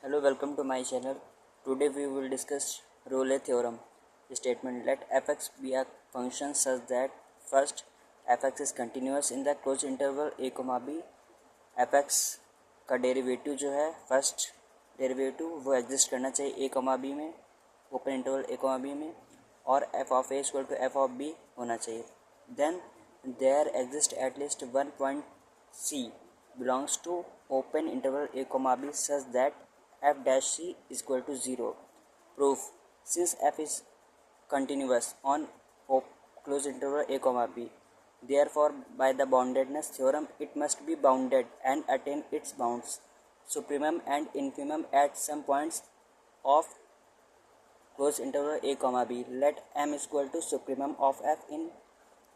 Hello, welcome to my channel. Today we will discuss Rollet theorem. Statement: let fx be a function such that first fx is continuous in the closed interval a, b. fx का derivative जो है first derivative वो exist करना चाहिए a, b में, open interval a, b में, और f of a equal to f of b होना चाहिए. Then there exists at least one point c belongs to open interval a, b such that f dash c is equal to 0. Proof: since f is continuous on closed interval a, b, therefore by the boundedness theorem it must be bounded and attain its bounds, supremum and infimum at some points of closed interval a, b. Let m is equal to supremum of f in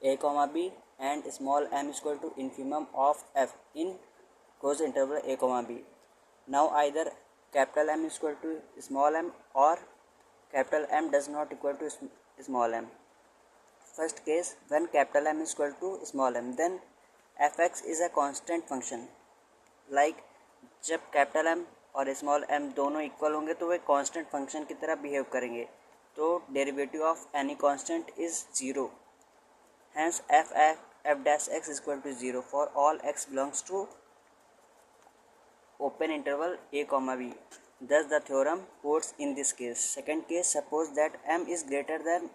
a, b and small m is equal to infimum of f in closed interval a, b. Now either capital M is equal to small m or capital M does not equal to small m. First case, when capital M is equal to small m, then fx is a constant function. Like जब capital M और small M दोनों equal होंगे तो वे constant function की तरह behave करेंगे. तो derivative of any constant is 0. Hence F dash X is equal to 0 for all X belongs to open interval a, b. Thus the theorem holds in this case. Second case, suppose that m is greater than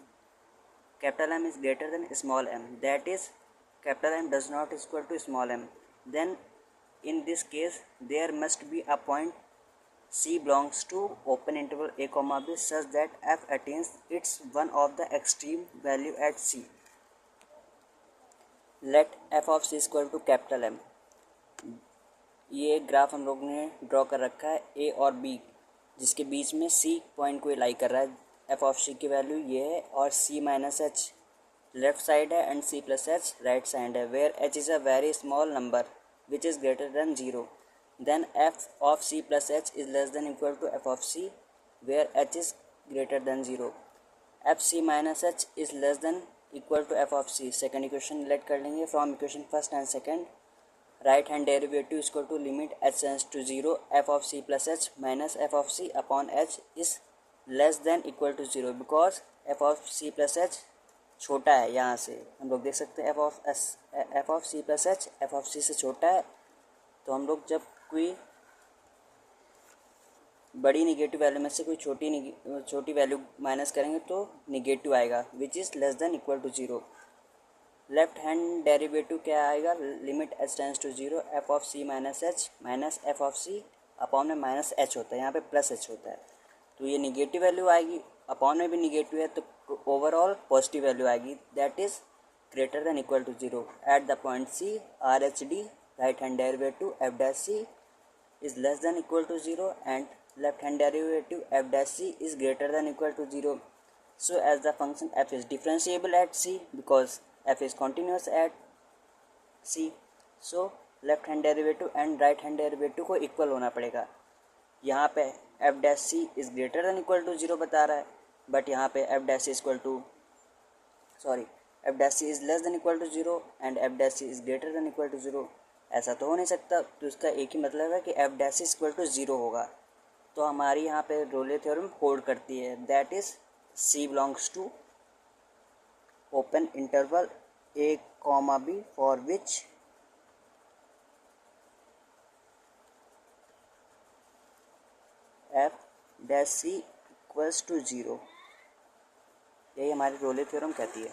capital M is greater than small m, that is capital M does not is equal to small m. Then in this case there must be a point c belongs to open interval a, b such that f attains its one of the extreme value at c. Let f of c is equal to capital M. ये graph हम लोग ने draw कर रखा है ए और B, जिसके बीच में सी पॉइंट को लाई कर रहा है. एफ ऑफ सी की वैल्यू ये है और C minus H left side है and C plus H right side है, where H is a very small number which is greater than 0. Then F of C plus H is less than equal to F of C where H is greater than 0. F C minus H is less than equal to F of C. Second equation let कर लेंगे from equation first and second. Right hand derivative is equal to limit H tends to 0 F of C plus H minus F of C upon H is less than equal to 0 because F of C plus H छोटा है. यहाँ से हम लोग देख सकते हैं F of C plus H F of C से छोटा है. तो हम लोग जब कोई बड़ी निगेटिव वैल्यू में से कोई छोटी वैल्यू माइनस करेंगे तो निगेटिव आएगा which is less than equal to 0. Left hand derivative क्या आएगा, limit H tends to 0 F of c minus h minus F of C upon में माइनस एच होता है, यहाँ पे प्लस एच होता है. तो ये निगेटिव वैल्यू आएगी, अपॉन में भी निगेटिव है तो ओवरऑल पॉजिटिव वैल्यू आएगी that is greater than equal to 0 at the point c r h d. Right hand derivative f dash c is less than equal to 0 and left hand derivative f dash c is greater than equal to 0. So as the function f is differentiable at c because f is continuous at c. so left hand derivative and right hand derivative को equal होना पड़ेगा. यहाँ पे f dash c is greater than equal to 0 बता रहा है, but यहाँ पे f dash c is less than equal to 0 and f dash c is greater than equal to 0. ऐसा तो हो नहीं सकता, तो इसका एक ही मतलब है कि f dash c is equal to 0 होगा. तो हमारी यहाँ पे रोले थ्योरम होल्ड करती है that is c belongs to open interval a, b for which f dash c equals to 0. यही हमारी रोले थ्योरम कहती है.